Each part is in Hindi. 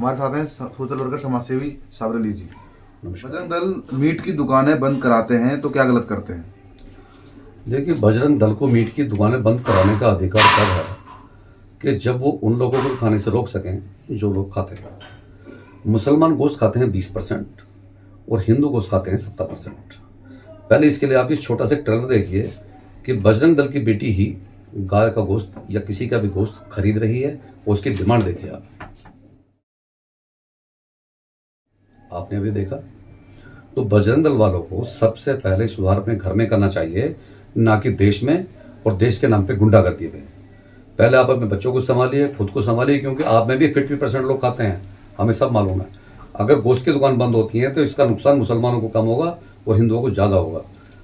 हमारे साथ हैं सोशल वर्कर समाज सेवी साबरी अली जी। बजरंग दल मीट की दुकानें बंद कराते हैं तो क्या गलत करते हैं? देखिए, बजरंग दल को मीट की दुकानें बंद कराने का अधिकार तब है कि जब वो उन लोगों को खाने से रोक सकें जो लोग खाते हैं। मुसलमान गोश्त खाते हैं 20% और हिंदू गोश्त खाते हैं 70%। पहले इसके लिए आप इस छोटा सा ट्रेलर देखिए कि बजरंग दल की बेटी ही गाय का गोश्त या किसी का भी गोश्त खरीद रही है और उसकी डिमांड देखिए आपने अभी देखा। तो बजरंग दल वालों को सबसे पहले सुधार अपने घर में करना चाहिए, ना कि देश में और देश के नाम पे गुंडागर्दी में। पहले आप अपने बच्चों को संभालिए, खुद को संभालिए, क्योंकि आप में भी 50% लोग खाते हैं, हमें सब मालूम है। अगर गोश्त की दुकान बंद होती है तो इसका नुकसान मुसलमानों को कम होगा और हिंदुओं को ज़्यादा होगा।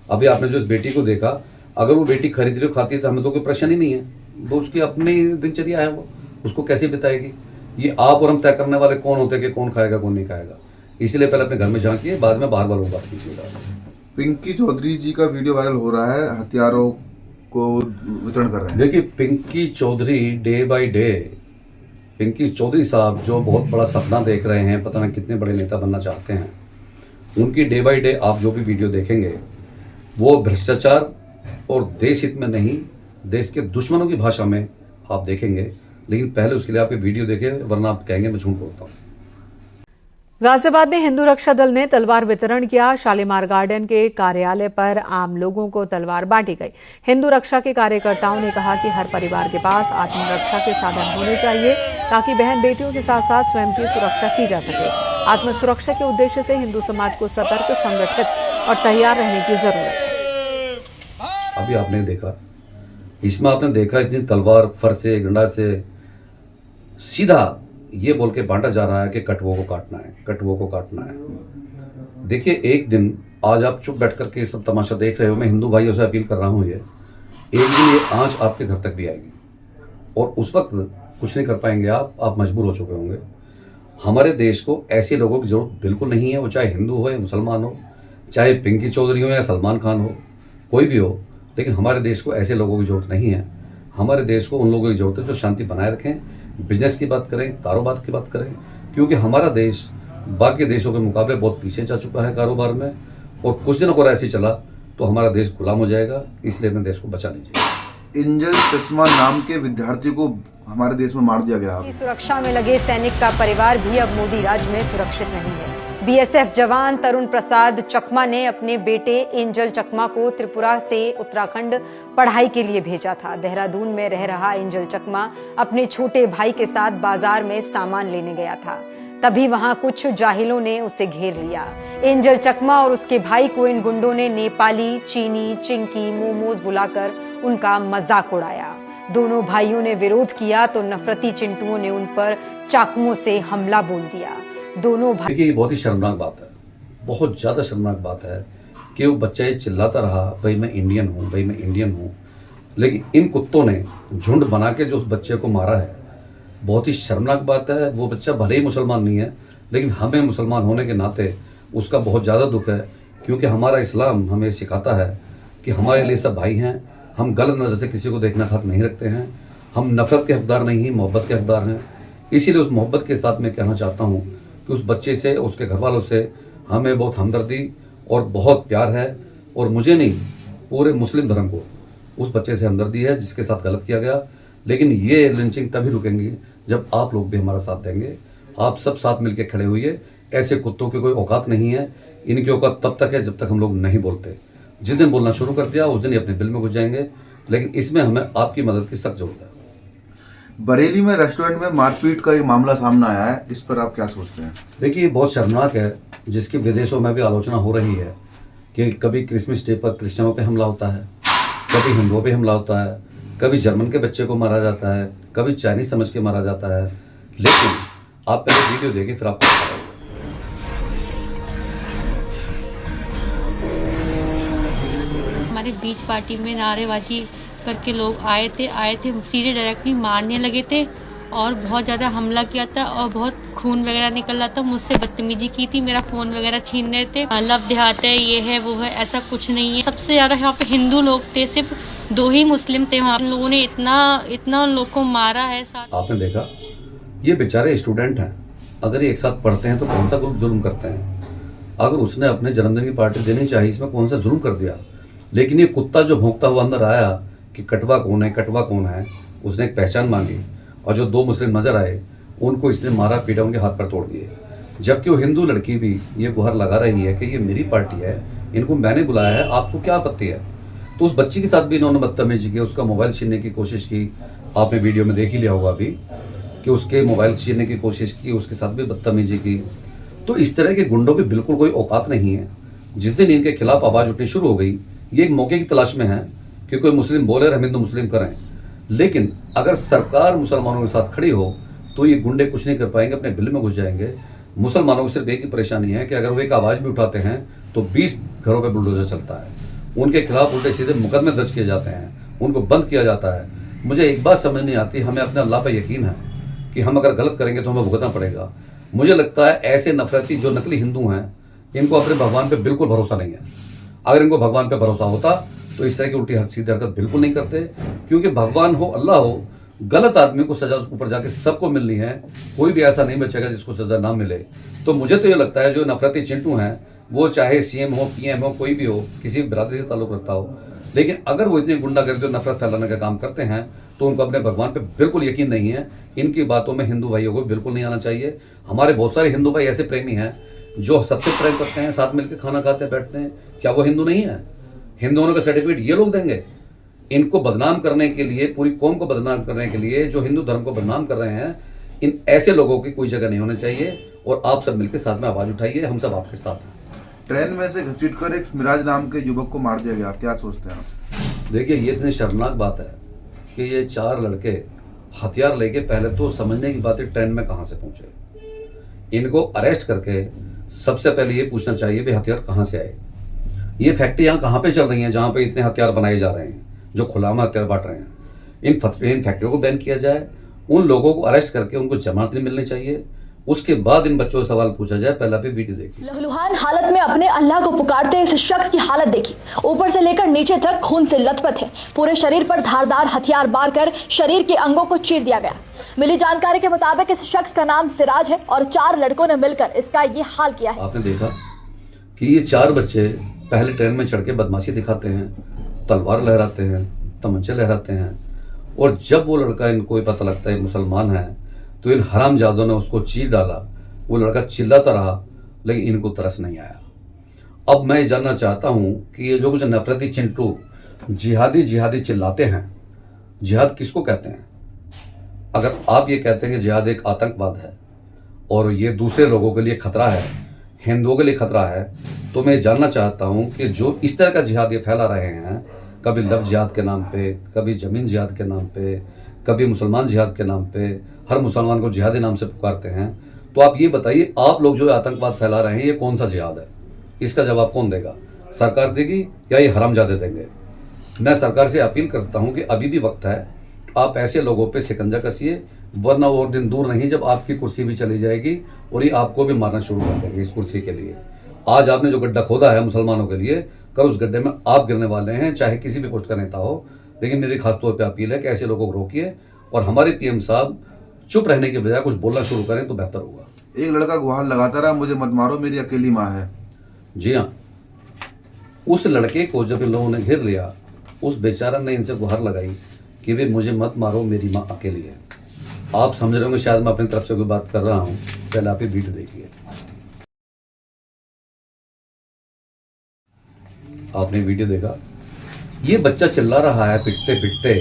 अभी आपने जो इस बेटी को देखा, अगर वो बेटी खरीद रही खाती है तो हमें तो कोई परेशानी नहीं है, वो उसकी अपनी दिनचर्या है, वो उसको कैसे बिताएगी। ये आप और हम तय करने वाले कौन होते हैं कि कौन खाएगा कौन नहीं खाएगा। इसीलिए पहले अपने घर में झांकिए, बाद में बाहर वालों को बात कीजिएगा। पिंकी चौधरी जी का वीडियो वायरल हो रहा है, हथियारों को वितरण कर रहे हैं। देखिए, Pinky Chaudhary day by day, Pinky Chaudhary साहब जो बहुत बड़ा सपना देख रहे हैं, पता नहीं कितने बड़े नेता बनना चाहते हैं, उनकी डे बाय डे आप जो भी वीडियो देखेंगे वो भ्रष्टाचार और देश हित में नहीं, देश के दुश्मनों की भाषा में आप देखेंगे। लेकिन पहले उसके लिए आप ये वीडियो देखें, वरना आप कहेंगे मैं झूठ बोलता हूँ। गाजियाबाद में हिंदू रक्षा दल ने तलवार वितरण किया। शालीमार गार्डन के कार्यालय पर आम लोगों को तलवार बांटी गई। हिंदू रक्षा के कार्यकर्ताओं ने कहा कि हर परिवार के पास आत्मरक्षा के साधन होने चाहिए ताकि बहन बेटियों के साथ साथ स्वयं की सुरक्षा की जा सके। आत्मसुरक्षा के उद्देश्य से हिंदू समाज को सतर्क, संगठित और तैयार रहने की जरूरत है। अभी आपने देखा, इसमें आपने देखा इतनी तलवार फर से गंडा से सीधा ये बोल के बांटा जा रहा है कि कटुओं को काटना है, कटुओं को काटना है। देखिए, एक दिन आज आप चुप बैठ करके सब तमाशा देख रहे हो, मैं हिंदू भाइयों से अपील कर रहा हूँ, ये एक दिन ये आंच आपके घर तक भी आएगी और उस वक्त कुछ नहीं कर पाएंगे आप मजबूर हो चुके होंगे। हमारे देश को ऐसे लोगों की जरूरत बिल्कुल नहीं है, वो चाहे हिंदू हो या मुसलमान हो, चाहे पिंकी चौधरी हो या सलमान खान हो, कोई भी हो। लेकिन हमारे देश को ऐसे लोगों की जरूरत नहीं है। हमारे देश को उन लोगों की जरूरत है जो शांति बनाए रखें, बिजनेस की बात करें, कारोबार की बात करें, क्योंकि हमारा देश बाकी देशों के मुकाबले बहुत पीछे जा चुका है कारोबार में, और कुछ दिनों को ऐसे चला तो हमारा देश गुलाम हो जाएगा। इसलिए अपने देश को बचा लीजिए। इंजल चश्मा नाम के विद्यार्थी को हमारे देश में मार दिया गया। सुरक्षा में लगे सैनिक का परिवार भी अब मोदी राज में सुरक्षित नहीं है। बीएसएफ जवान तरुण प्रसाद चकमा ने अपने बेटे एंजल चकमा को त्रिपुरा से उत्तराखंड पढ़ाई के लिए भेजा था। देहरादून में रह रहा एंजल चकमा अपने छोटे भाई के साथ बाजार में सामान लेने गया था, तभी वहां कुछ जाहिलों ने उसे घेर लिया। एंजल चकमा और उसके भाई को इन गुंडों ने नेपाली, चीनी, चिंकी, मोमोज बुलाकर उनका मजाक उड़ाया। दोनों भाइयों ने विरोध किया तो नफरती चिंटुओं ने उन पर चाकुओं से हमला बोल दिया। दोनों भाई, देखिए, ये बहुत ही शर्मनाक बात है, बहुत ज़्यादा शर्मनाक बात है कि वो बच्चा ये चिल्लाता रहा, भाई मैं इंडियन हूँ, भाई मैं इंडियन हूँ। लेकिन इन कुत्तों ने झुंड बना के जो उस बच्चे को मारा है, बहुत ही शर्मनाक बात है। वो बच्चा भले ही मुसलमान नहीं है, लेकिन हमें मुसलमान होने के नाते उसका बहुत ज़्यादा दुख है, क्योंकि हमारा इस्लाम हमें सिखाता है कि हमारे लिए सब भाई हैं। हम गलत नज़र से किसी को देखना हक नहीं रखते हैं, हम नफरत के हकदार नहीं, मोहब्बत के हकदार हैं। इसीलिए उस मोहब्बत के साथ मैं कहना चाहता हूँ कि उस बच्चे से, उसके घर वालों से हमें बहुत हमदर्दी और बहुत प्यार है, और मुझे नहीं, पूरे मुस्लिम धर्म को उस बच्चे से हमदर्दी है जिसके साथ गलत किया गया। लेकिन ये लिंचिंग तभी रुकेंगी जब आप लोग भी हमारा साथ देंगे। आप सब साथ मिलकर खड़े हुए। ऐसे कुत्तों की कोई औकात नहीं है, इनकी औकात तब तक है जब तक हम लोग नहीं बोलते। जिस दिन बोलना शुरू कर दिया उस दिन ही अपने बिल में घुस जाएंगे। लेकिन इसमें हमें आपकी मदद की सख्त जरूरत है। बरेली में रेस्टोरेंट में मारपीट का एक मामला सामने आया है, इस पर आप क्या सोचते हैं? देखिए, बहुत शर्मनाक है, जिसकी विदेशों में भी आलोचना हो रही है कि कभी क्रिसमस डे पर क्रिश्चियनों पे हमला होता है, कभी हिंदुओं पे हमला होता है, कभी जर्मन के बच्चे को मारा जाता है, कभी चाइनीज समझ के मारा जाता है। लेकिन आप पहले वीडियो देखिए, फिर आपको पता होगा। हमारे बीच पार्टी में नारेबाजी करके लोग आए थे, सीधे डायरेक्टली मारने लगे थे और बहुत ज़्यादा हमला किया था और बहुत खून वगैरह निकल रहा था। मुझसे बदतमीजी की थी, मेरा फ़ोन वगैरह छीन रहे थे। लव देहात है, ये है वो है, ऐसा कुछ नहीं है। सबसे ज़्यादा यहाँ पे हिंदू लोग थे, सिर्फ 2 ही मुस्लिम थे वहाँ। लोगों ने इतना उन लोग को मारा है। आपने देखा, ये बेचारे स्टूडेंट हैं, अगर ये एक साथ पढ़ते हैं तो कौन सा ग्रुप जुल्म करते हैं? अगर उसने अपने जन्मदिन की पार्टी देनी चाहिए, इसमें कौन सा जुल्म कर दिया? लेकिन ये कुत्ता जो भौंकता हुआ अंदर आया कि कटवा कौन है, कटवा कौन है, उसने एक पहचान मांगी और जो 2 मुस्लिम नजर आए उनको इसने मारा पीटा, उनके हाथ पर तोड़ दिए। जबकि वो हिंदू लड़की भी ये गुहार लगा रही है कि ये मेरी पार्टी है, इनको मैंने बुलाया है, आपको क्या आपत्ति है? तो उस बच्ची के साथ भी इन्होंने बदतमीजी की, उसका मोबाइल छीनने की कोशिश की। आपने वीडियो में देख ही लिया होगा अभी कि उसके मोबाइल छीनने की कोशिश की, उसके साथ भी बदतमीजी की। तो इस तरह के गुंडों की बिल्कुल कोई औकात नहीं है। जिस दिन इनके खिलाफ आवाज़ उठनी शुरू हो गई, ये एक मौके की तलाश में है कि कोई मुस्लिम बोले और हम हिंदू मुस्लिम करें। लेकिन अगर सरकार मुसलमानों के साथ खड़ी हो तो ये गुंडे कुछ नहीं कर पाएंगे, अपने बिल में घुस जाएंगे। मुसलमानों को सिर्फ एक ही परेशानी है कि अगर वो एक आवाज़ भी उठाते हैं तो 20 घरों पर बुलडोजर चलता है, उनके खिलाफ उल्टे सीधे मुकदमे दर्ज किए जाते हैं, उनको बंद किया जाता है। मुझे एक बात समझ नहीं आती, हमें अपने अल्लाह पर यकीन है कि हम अगर गलत करेंगे तो हमें भुगतना पड़ेगा। मुझे लगता है ऐसे नफरती जो नकली हिंदू हैं, इनको अपने भगवान पे बिल्कुल भरोसा नहीं है। अगर इनको भगवान पे भरोसा होता तो इस तरह की उल्टी सीधी हरकत बिल्कुल नहीं करते, क्योंकि भगवान हो, अल्लाह हो, गलत आदमी को सजा ऊपर जाके सबको मिलनी है, कोई भी ऐसा नहीं बचेगा जिसको सजा ना मिले। तो मुझे तो ये लगता है जो नफरती चिंटू हैं, वो चाहे सीएम हो, पीएम हो, कोई भी हो, किसी भी बिरादरी से ताल्लुक रखता हो, लेकिन अगर वो इतनी गुंडागर्दी और नफरत फैलाने का काम करते हैं तो उनको अपने भगवान पे बिल्कुल यकीन नहीं है। इनकी बातों में हिंदू भाइयों को बिल्कुल नहीं आना चाहिए। हमारे बहुत सारे हिंदू भाई ऐसे प्रेमी हैं जो सबसे प्रेम करते हैं, साथ मिलकर खाना खाते हैं, बैठते हैं, क्या वो हिंदू नहीं है? हिंदू होने का सर्टिफिकेट ये लोग देंगे? इनको बदनाम करने के लिए, पूरी कौम को बदनाम करने के लिए, जो हिंदू धर्म को बदनाम कर रहे हैं, इन ऐसे लोगों की कोई जगह नहीं होनी चाहिए। और आप सब मिलकर साथ में आवाज उठाइए, हम सब आपके साथ हैं। ट्रेन में से घसीटकर एक मिराज नाम के युवक को मार दिया गया, क्या सोचते हैं आप? देखिए, ये इतनी शर्मनाक बात है कि ये 4 लड़के हथियार लेके, पहले तो समझने की बात है ट्रेन में कहाँ से पहुंचे। इनको अरेस्ट करके सबसे पहले ये पूछना चाहिए भाई हथियार कहाँ से आए, ये फैक्ट्री यहाँ कहाँ पे चल रही हैं जहाँ पे इतने हथियार बनाए जा रहे हैं, जो खुला में हथियार बांट रहे हैं। इन फैक्ट्रियों को बैन किया जाए, उन लोगों को अरेस्ट करके उनको जमानत नहीं मिलनी चाहिए, उसके बाद इन बच्चों से सवाल पूछा जाए। पहला पे वीडियो देखिए। लहूलुहान हालत में अपने अल्लाह को पुकारते इस शख्स की हालत देखिए, ऊपर से लेकर नीचे तक खून से लथपथ है। पूरे शरीर पर धारदार हथियार मारकर शरीर के अंगों को चीर दिया गया। मिली जानकारी के मुताबिक इस शख्स का नाम सिराज है और 4 लड़कों ने मिलकर इसका ये हाल किया है। आपने देखा कि ये 4 बच्चे पहले ट्रेन में चढ़ के बदमाशी दिखाते हैं, तलवार लहराते हैं, तमंचे लहराते हैं, और जब वो लड़का, इनको पता लगता है मुसलमान है, तो इन हरामजादों ने उसको चीर डाला। वो लड़का चिल्लाता रहा, लेकिन इनको तरस नहीं आया। अब मैं जानना चाहता हूँ कि ये जो कुछ नफरती चिंटू जिहादी चिल्लाते हैं, जिहाद किसको कहते हैं? अगर आप ये कहते हैं कि जिहाद एक आतंकवाद है और ये दूसरे लोगों के लिए खतरा है, हिंदुओं के लिए खतरा है, तो मैं जानना चाहता हूँ कि जो इस तरह का जिहाद ये फैला रहे हैं, कभी लव जिहाद के नाम पे, कभी ज़मीन जिहाद के नाम पे, कभी मुसलमान जिहाद के नाम पे, हर मुसलमान को जिहादी नाम से पुकारते हैं, तो आप ये बताइए, आप लोग जो आतंकवाद फैला रहे हैं, ये कौन सा जिहाद है? इसका जवाब कौन देगा? सरकार देगी या ये हरामजादे देंगे? मैं सरकार से अपील करता हूँ कि अभी भी वक्त है, आप ऐसे लोगों पे शिकंजा कसिए, वरना वो दिन दूर नहीं जब आपकी कुर्सी भी चली जाएगी और ये आपको भी मारना शुरू कर देंगे इस कुर्सी के लिए। आज आपने जो गड्ढा खोदा है मुसलमानों के लिए, कल उस गड्ढे में आप गिरने वाले हैं, चाहे किसी भी पोस्ट का नेता हो। लेकिन मेरी खास तौर पे अपील है कि ऐसे लोगों को रोकिए और हमारे पीएम साहब चुप रहने के बजाय कुछ बोलना शुरू करें तो बेहतर होगा। एक लड़का गुहार लगाता रहा, मुझे मत मारो, मेरी अकेली माँ है। जी हाँ, उस लड़के को जब इन लोगों ने घेर लिया, उस बेचारा ने इनसे गुहार लगाई कि वे मुझे मत मारो, मेरी माँ अकेली है। आप समझ रहे होंगे शायद मैं अपनी तरफ से कोई बात कर रहा हूँ, पहले आप ये वीडियो देखिए। आपने वीडियो देखा, ये बच्चा चिल्ला रहा है पिटते पिटते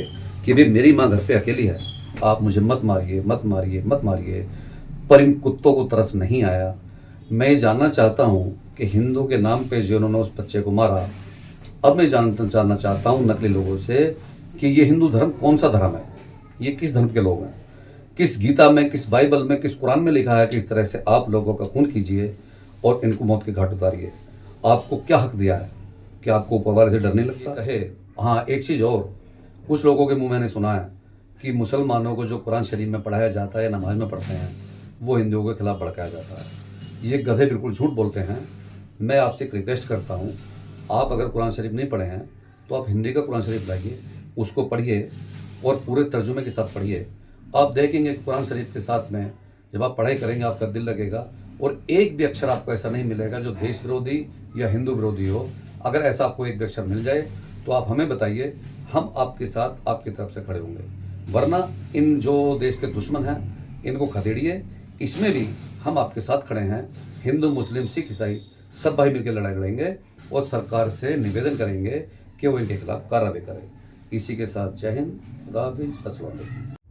कि वे मेरी माँ घर पे अकेली है, आप मुझे मत मारिए, मत मारिए, मत मारिए। पर इन कुत्तों को तरस नहीं आया। मैं ये जानना चाहता हूँ कि हिंदू के नाम पे जिन्होंने उस बच्चे को मारा, अब मैं जानना चाहता हूँ नकली लोगों से कि ये हिंदू धर्म कौन सा धर्म है, ये किस धर्म के लोग हैं, किस गीता में, किस बाइबल में, किस कुरान में लिखा है कि इस तरह से आप लोगों का खून कीजिए और इनको मौत के घाट उतारिए। आपको क्या हक दिया है कि आपको ऊपर वाले से डर नहीं लगता है? हाँ, एक चीज़ और, कुछ लोगों के मुंह मैंने सुना है कि मुसलमानों को जो कुरान शरीफ में पढ़ाया जाता है, नमाज में पढ़ते हैं, वो हिंदुओं के खिलाफ भड़काया जाता है। ये गधे बिल्कुल झूठ बोलते हैं। मैं आपसे एक रिक्वेस्ट करता हूँ, आप अगर कुरान शरीफ नहीं पढ़े हैं तो आप हिंदी का कुरान शरीफ लाइए, उसको पढ़िए और पूरे तर्जुमे के साथ पढ़िए। आप देखेंगे कुरान शरीफ के साथ में जब आप पढ़ाई करेंगे आपका दिल लगेगा, और एक भी अक्षर आपको ऐसा नहीं मिलेगा जो देश विरोधी या हिंदू विरोधी हो। अगर ऐसा आपको एक भी अक्षर मिल जाए तो आप हमें बताइए, हम आपके साथ आपकी तरफ से खड़े होंगे। वरना इन जो देश के दुश्मन हैं इनको खदेड़िए, इसमें भी हम आपके साथ खड़े हैं। हिंदू मुस्लिम सिख ईसाई सब भाई मिलकर लड़ाई लड़ेंगे और सरकार से निवेदन करेंगे कि वो इनके खिलाफ कार्रवाई करे। इसी के साथ जय हिंद, खुदा हाफिज़, अस्सलाम वालेकुम।